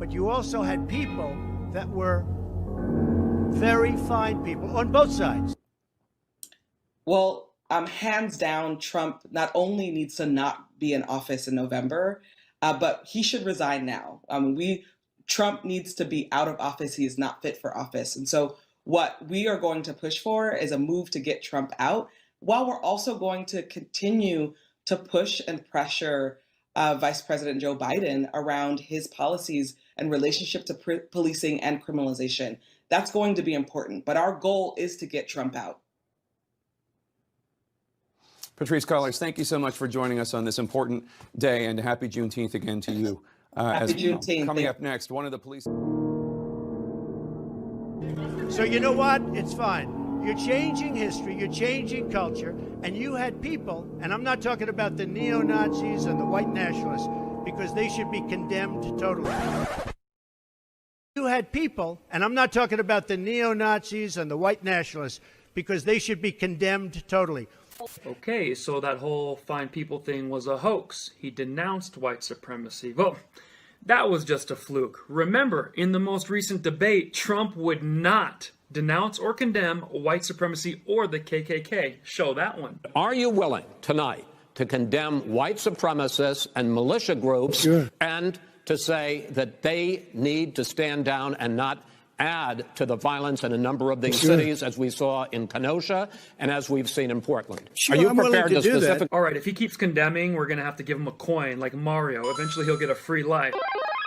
but you also had people that were very fine people on both sides. Well, hands down, Trump not only needs to not be in office in November, but he should resign now. Trump needs to be out of office. He is not fit for office. And so what we are going to push for is a move to get Trump out, while we're also going to continue to push and pressure Vice President Joe Biden around his policies and relationship to policing and criminalization. That's going to be important. But our goal is to get Trump out. Patrisse Cullors, thank you so much for joining us on this important day, and happy Juneteenth again to you. Happy Juneteenth. Coming up next, one of the police... So you know what? It's fine. You're changing history, you're changing culture, and you had people, and I'm not talking about the neo-Nazis and the white nationalists, because they should be condemned totally. You had people, and I'm not talking about the neo-Nazis and the white nationalists, because they should be condemned totally. Okay, so that whole fine people thing was a hoax. He denounced white supremacy. Well, that was just a fluke. Remember, in the most recent debate, Trump would not denounce or condemn white supremacy or the KKK. Show that one. Are you willing tonight to condemn white supremacists and militia groups and to say that they need to stand down and not add to the violence in a number of these cities, as we saw in Kenosha and as we've seen in Portland? Are you prepared to specifically? All right, if he keeps condemning, we're going to have to give him a coin like Mario. Eventually he'll get a free life.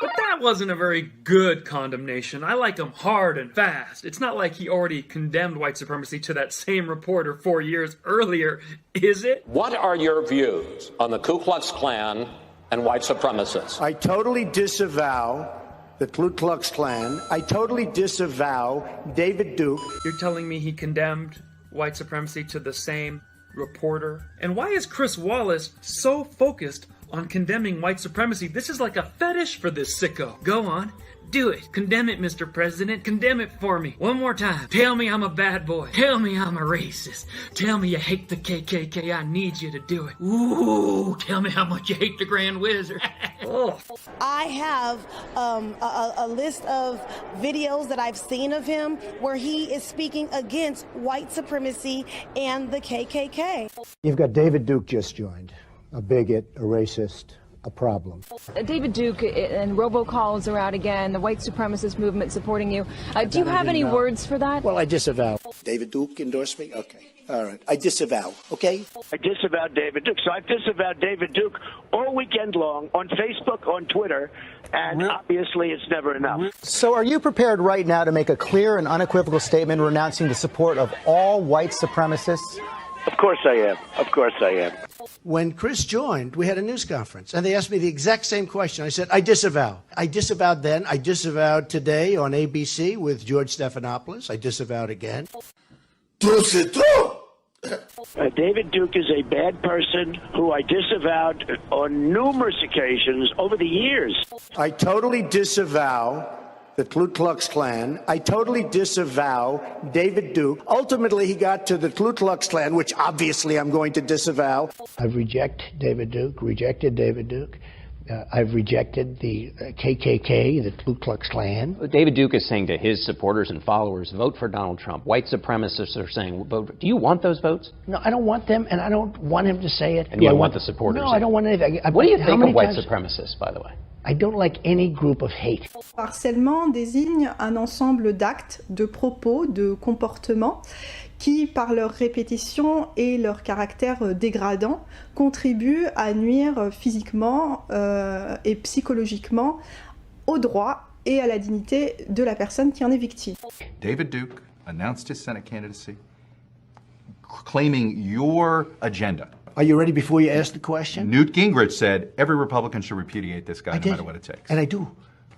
But that wasn't a very good condemnation. I like him hard and fast. It's not like he already condemned white supremacy to that same reporter 4 years earlier, is it? What are your views on the Ku Klux Klan and white supremacists? I totally disavow the Ku Klux Klan. I totally disavow David Duke. You're telling me he condemned white supremacy to the same reporter? And why is Chris Wallace so focused on condemning white supremacy? This is like a fetish for this sicko. Go on. Do it. Condemn it, Mr. President. Condemn it for me. One more time. Tell me I'm a bad boy. Tell me I'm a racist. Tell me you hate the KKK. I need you to do it. Ooh, tell me how much you hate the Grand Wizard. Oh. I have a list of videos that I've seen of him where he is speaking against white supremacy and the KKK. You've got David Duke just joined. A bigot, a racist, a problem. David Duke and robocalls are out again, the white supremacist movement supporting you. Do you have any words for that? Well, I disavow. David Duke endorsed me? Okay. All right. I disavow. Okay? I disavowed David Duke. So I've disavowed David Duke all weekend long on Facebook, on Twitter, and obviously it's never enough. So are you prepared right now to make a clear and unequivocal statement renouncing the support of all white supremacists? Of course I am. Of course I am. When Chris joined, we had a news conference, and they asked me the exact same question. I said, I disavow. I disavowed then. I disavowed today on ABC with George Stephanopoulos. I disavowed again. David Duke is a bad person who I disavowed on numerous occasions over the years. I totally disavow the Ku Klux Klan. I totally disavow David Duke. Ultimately, he got to the Ku Klux Klan, which obviously I'm going to disavow. I've rejected David Duke. I've rejected the KKK, the Ku Klux Klan. David Duke is saying to his supporters and followers, vote for Donald Trump. White supremacists are saying, vote. Do you want those votes? No, I don't want them, and I don't want him to say it. And you don't want the supporters? No, I don't want anything. What do you think of white supremacists, by the way? I don't like any group of hate. Harcèlement désigne un ensemble d'actes, de propos, de comportements qui, par leur répétition et leur caractère dégradant, contribuent à nuire physiquement et psychologiquement aux droits et à la dignité de la personne qui en est victime. David Duke announced his Senate candidacy, claiming your agenda. Are you ready before you ask the question? Newt Gingrich said every Republican should repudiate this guy no matter what it takes. And I do.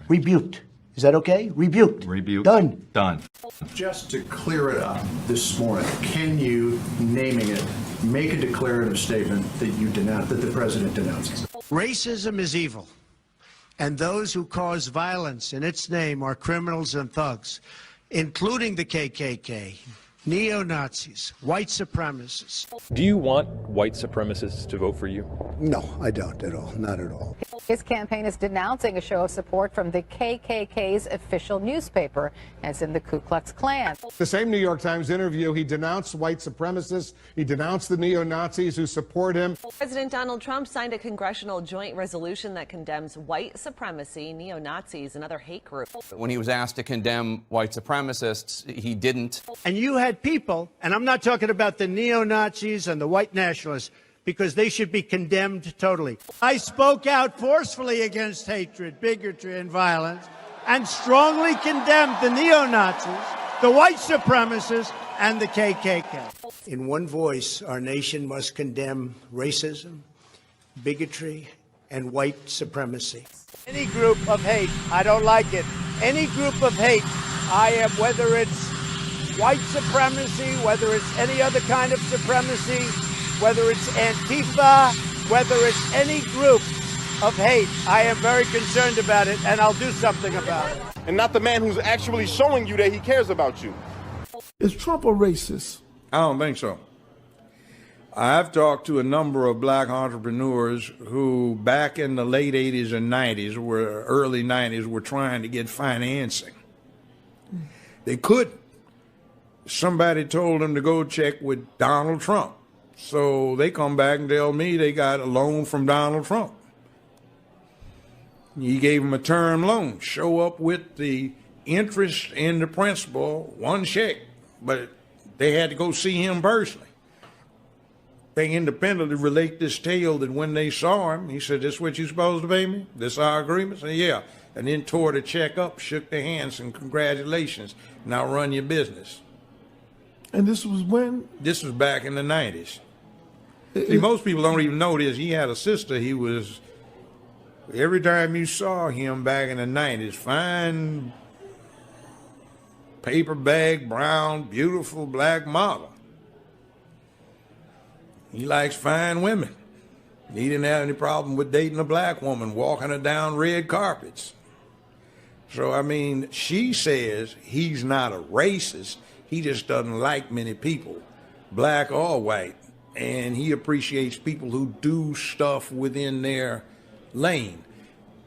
Rebuked. Is that okay? Rebuked. Rebuked. Done. Done. Just to clear it up this morning, can you, naming it, make a declarative statement that you denounce, that the president denounces? Racism is evil, and those who cause violence in its name are criminals and thugs, including the KKK. neo-Nazis, white supremacists. Do you want white supremacists to vote for you? No, I don't at all. Not at all. His campaign is denouncing a show of support from the KKK's official newspaper, as in the Ku Klux Klan. The same New York Times interview, he denounced white supremacists. He denounced the neo-Nazis who support him. President Donald Trump signed a congressional joint resolution that condemns white supremacy, neo-Nazis, and other hate groups. When he was asked to condemn white supremacists, he didn't. And you had people, and I'm not talking about the neo-Nazis and the white nationalists, because they should be condemned totally. I spoke out forcefully against hatred, bigotry, and violence, and strongly condemned the neo-Nazis, the white supremacists, and the KKK. In one voice, our nation must condemn racism, bigotry, and white supremacy. Any group of hate, I don't like it. Any group of hate, I am, whether it's white supremacy, whether it's any other kind of supremacy, whether it's Antifa, whether it's any group of hate, I am very concerned about it, and I'll do something about it. And not the man who's actually showing you that he cares about you. Is Trump a racist? I don't think so. I've talked to a number of black entrepreneurs who back in the late 80s and 90s, early 90s, were trying to get financing. They couldn't. Somebody told them to go check with Donald Trump. So they come back and tell me they got a loan from Donald Trump. He gave them a term loan. Show up with the interest and the principal, one check. But they had to go see him personally. They independently relate this tale that when they saw him, he said, "This is what you're supposed to pay me? This our agreement?" I said, "Yeah." And then tore the check up, shook their hands, and congratulations. Now run your business. And this was when? This was back in the 90s. See, most people don't even know this. He had a sister. He was, every time you saw him back in the 90s, fine paper bag, brown, beautiful black model. He likes fine women. He didn't have any problem with dating a black woman, walking her down red carpets. So, I mean, she says he's not a racist. He just doesn't like many people, black or white. And he appreciates people who do stuff within their lane.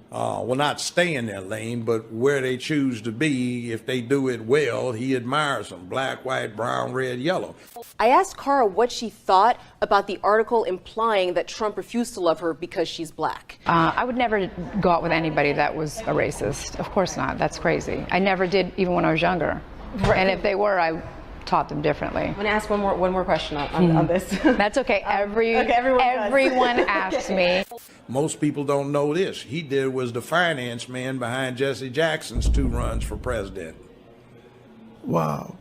Well, not stay in their lane, but where they choose to be. If they do it well, he admires them. Black, white, brown, red, yellow. I asked Cara what she thought about the article implying that Trump refused to love her because she's black. I would never go out with anybody that was a racist. Of course not. That's crazy. I never did, even when I was younger. Right. And if they were, I taught them differently. I'm going to ask one more question on this. That's okay. Everyone asks me. Most people don't know this. He was the finance man behind Jesse Jackson's 2 runs for president. Wow.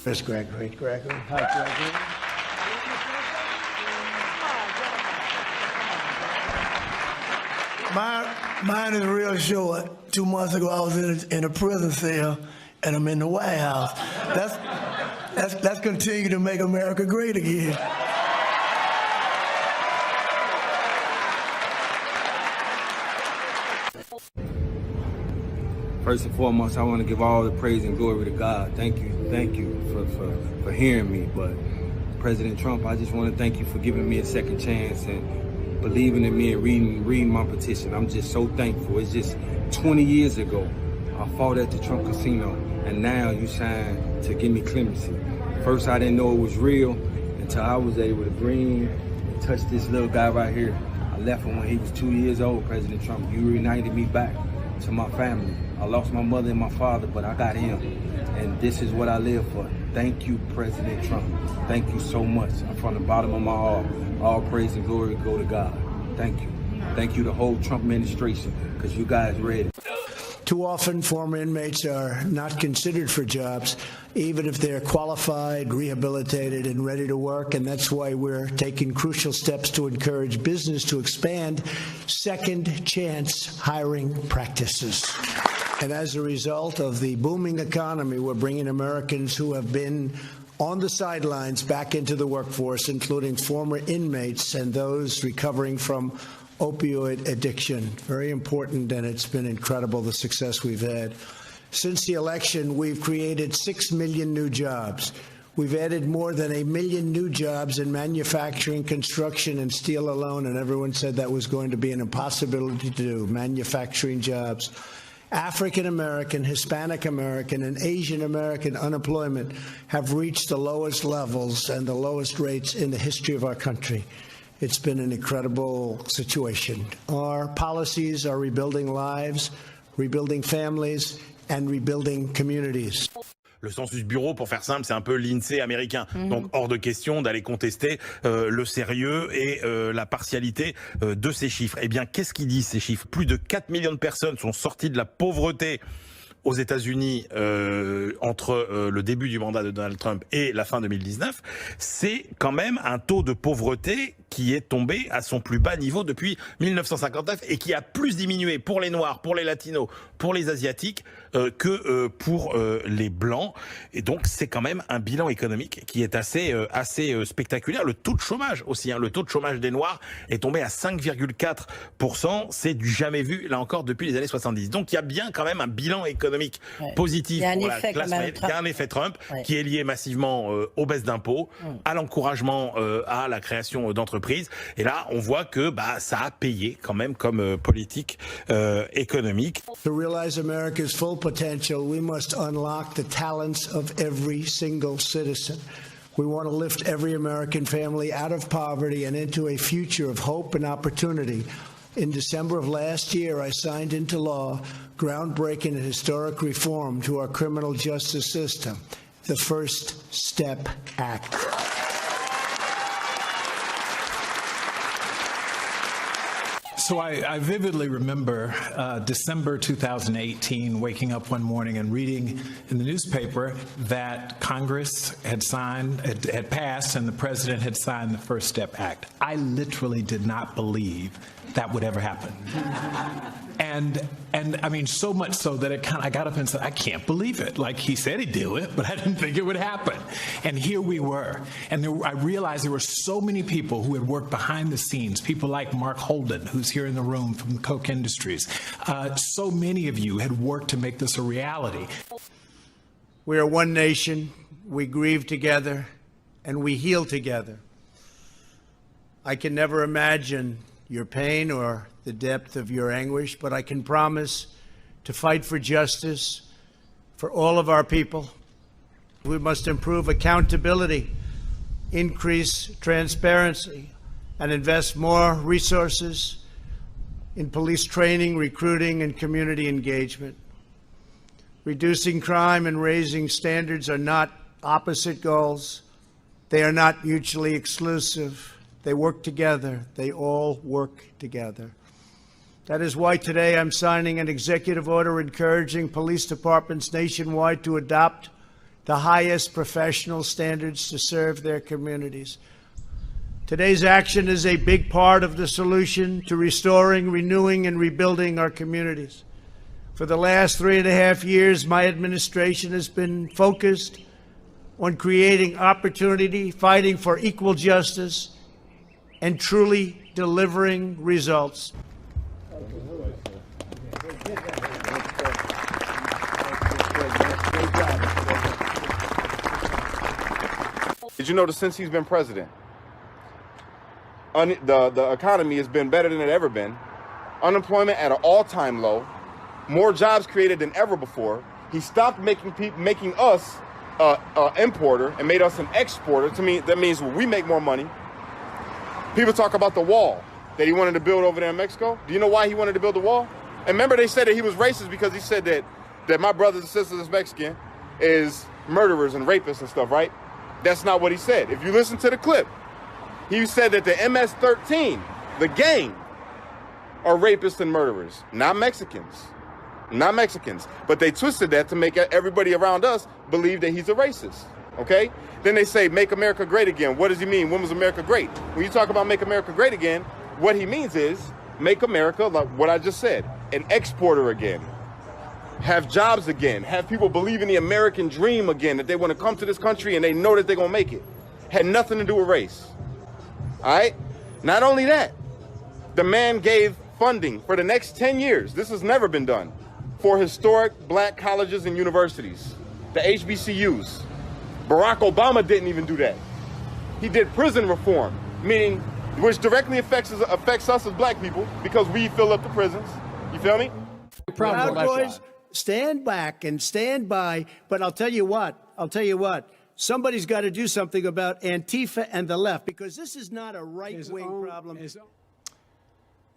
There's Gregory. Hi, Gregory. Mine is real short. 2 months ago, I was in a prison cell, and I'm in the White House. Let's continue to make America great again. First and foremost, I want to give all the praise and glory to God. Thank you for hearing me. But President Trump, I just want to thank you for giving me a second chance and believing in me and reading my petition. I'm just so thankful. It's just 20 years ago, I fought at the Trump Casino, and now you signed to give me clemency. First, I didn't know it was real until I was able to bring and touch this little guy right here. I left him when he was 2 years old, President Trump. You reunited me back to my family. I lost my mother and my father, but I got him. And this is what I live for. Thank you, President Trump. Thank you so much. From the bottom of my heart, all praise and glory go to God. Thank you. Thank you, the whole Trump administration, because you guys read it. Too often, former inmates are not considered for jobs, even if they're qualified, rehabilitated, and ready to work. And that's why we're taking crucial steps to encourage business to expand second chance hiring practices. And as a result of the booming economy, we're bringing Americans who have been on the sidelines back into the workforce, including former inmates and those recovering from opioid addiction. Very important, and it's been incredible the success we've had. Since the election, we've created 6 million new jobs. We've added more than 1 million new jobs in manufacturing, construction, and steel alone, and everyone said that was going to be an impossibility to do, manufacturing jobs. African American, Hispanic American, and Asian American unemployment have reached the lowest levels and the lowest rates in the history of our country. It's been an incredible situation. Our policies are rebuilding lives, rebuilding families, and rebuilding communities. Le census bureau, pour faire simple, c'est un peu l'INSEE américain. Donc hors de question d'aller contester le sérieux et la partialité de ces chiffres. Eh bien, qu'est-ce qu'ils disent ces chiffres? Plus de 4 millions de personnes sont sorties de la pauvreté aux États-Unis entre le début du mandat de Donald Trump et la fin 2019. C'est quand même un taux de pauvreté qui est tombé à son plus bas niveau depuis 1959 et qui a plus diminué pour les Noirs, pour les Latinos, pour les Asiatiques que pour les Blancs. Et donc c'est quand même un bilan économique qui est assez spectaculaire. Le taux de chômage aussi, le taux de chômage des Noirs est tombé à 5,4%. C'est du jamais vu, là encore, depuis les années 70. Donc il y a bien quand même un bilan économique positif pour la classe moyenne. Il y a un effet Trump qui est lié massivement aux baisses d'impôts, à l'encouragement à la création d'entreprises. Et là, on voit que ça a payé quand même comme politique économique. To realize America's full potential, we must unlock the talents of every single citizen. We want to lift every American family out of poverty and into a future of hope and opportunity. In December of last year, I signed into law groundbreaking and historic reform to our criminal justice system, the First Step Act. So I vividly remember December 2018, waking up one morning and reading in the newspaper that Congress had passed and the president had signed the First Step Act. I literally did not believe that would ever happen. And I mean, so much so that I got up and said, I can't believe it. Like, he said he'd do it, but I didn't think it would happen. And here we were. And I realized there were so many people who had worked behind the scenes, people like Mark Holden, who's here in the room from Koch Industries. So many of you had worked to make this a reality. We are one nation, we grieve together, and we heal together. I can never imagine your pain or the depth of your anguish, but I can promise to fight for justice for all of our people. We must improve accountability, increase transparency, and invest more resources in police training, recruiting, and community engagement. Reducing crime and raising standards are not opposite goals. They are not mutually exclusive. They work together. They all work together. That is why today I'm signing an executive order encouraging police departments nationwide to adopt the highest professional standards to serve their communities. Today's action is a big part of the solution to restoring, renewing, and rebuilding our communities. For the last 3.5 years, my administration has been focused on creating opportunity, fighting for equal justice, and truly delivering results. Did you know that since he's been president, the economy has been better than it ever been? Unemployment at an all-time low, more jobs created than ever before. He stopped making us an importer and made us an exporter. To me, that means we make more money. People talk about the wall. that he wanted to build over there in Mexico? Do you know why he wanted to build the wall? And remember they said that he was racist because he said that my brothers and sisters that's Mexican is murderers and rapists and stuff, right? That's not what he said. If you listen to the clip, he said that the MS-13, the gang, are rapists and murderers, not Mexicans. Not Mexicans. But they twisted that to make everybody around us believe that he's a racist, okay? Then they say, make America great again. What does he mean? When was America great? When you talk about make America great again, what he means is make America, like what I just said, an exporter again. Have jobs again. Have people believe in the American dream again, that they want to come to this country and they know that they're going to make it. Had nothing to do with race. All right? Not only that, the man gave funding for the next 10 years. This has never been done. For historic black colleges and universities, the HBCUs. Barack Obama didn't even do that. He did prison reform, meaning which directly affects us as black people because we fill up the prisons. You feel me? Proud Boys, stand back and stand by. But I'll tell you what. Somebody's got to do something about Antifa and the left because this is not a right-wing problem.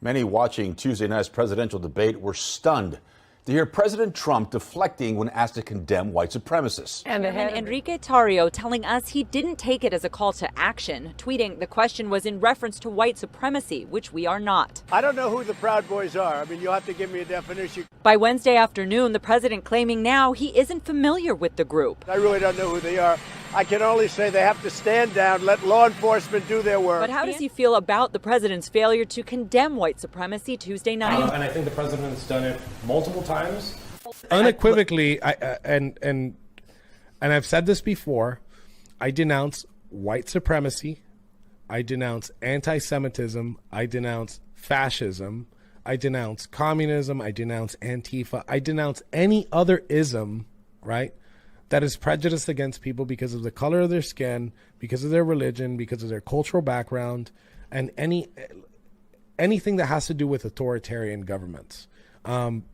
Many watching Tuesday night's presidential debate were stunned to hear President Trump deflecting when asked to condemn white supremacists. And Enrique Tarrio telling us he didn't take it as a call to action, tweeting the question was in reference to white supremacy, which we are not. I don't know who the Proud Boys are. I mean, you'll have to give me a definition. By Wednesday afternoon, the president claiming now he isn't familiar with the group. I really don't know who they are. I can only say they have to stand down, let law enforcement do their work. But how does he feel about the president's failure to condemn white supremacy Tuesday night? And I think the president's done it multiple times. Unequivocally, and I've said this before, I denounce white supremacy, I denounce anti-Semitism, I denounce fascism, I denounce communism, I denounce Antifa, I denounce any other ism, right? That is prejudiced against people because of the color of their skin, because of their religion, because of their cultural background, and anything that has to do with authoritarian governments. And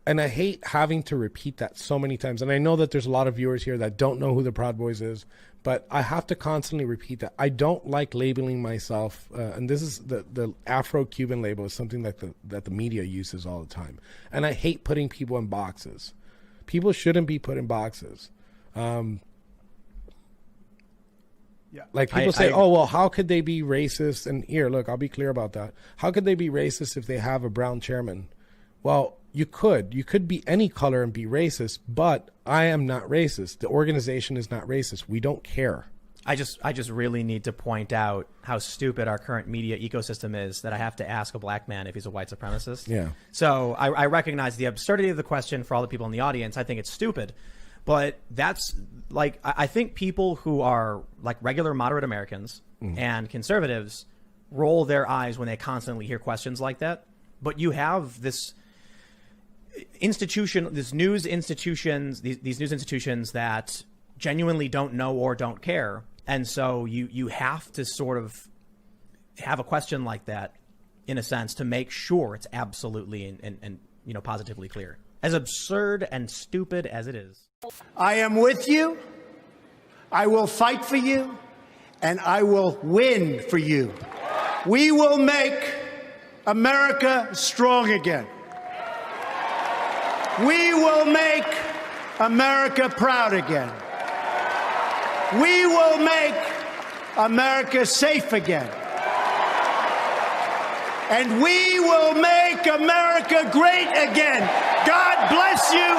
I hate having to repeat that so many times. And I know that there's a lot of viewers here that don't know who the Proud Boys is, but I have to constantly repeat that. I don't like labeling myself, and this is the Afro-Cuban label is something that the media uses all the time. And I hate putting people in boxes. People shouldn't be put in boxes. Like people say, oh, well, how could they be racist? And here, look, I'll be clear about that. How could they be racist if they have a brown chairman? Well, you could be any color and be racist, but I am not racist. The organization is not racist. We don't care. I just really need to point out how stupid our current media ecosystem is that I have to ask a black man if he's a white supremacist. Yeah. So I recognize the absurdity of the question for all the people in the audience. I think it's stupid. But that's like, I think people who are like regular moderate Americans and conservatives roll their eyes when they constantly hear questions like that. But you have this institution, these news institutions that genuinely don't know or don't care. And so you have to sort of have a question like that, in a sense, to make sure it's absolutely and positively clear. As absurd and stupid as it is. I am with you. I will fight for you, and I will win for you. We will make America strong again. We will make America proud again. We will make America safe again. And we will make America great again. God bless you.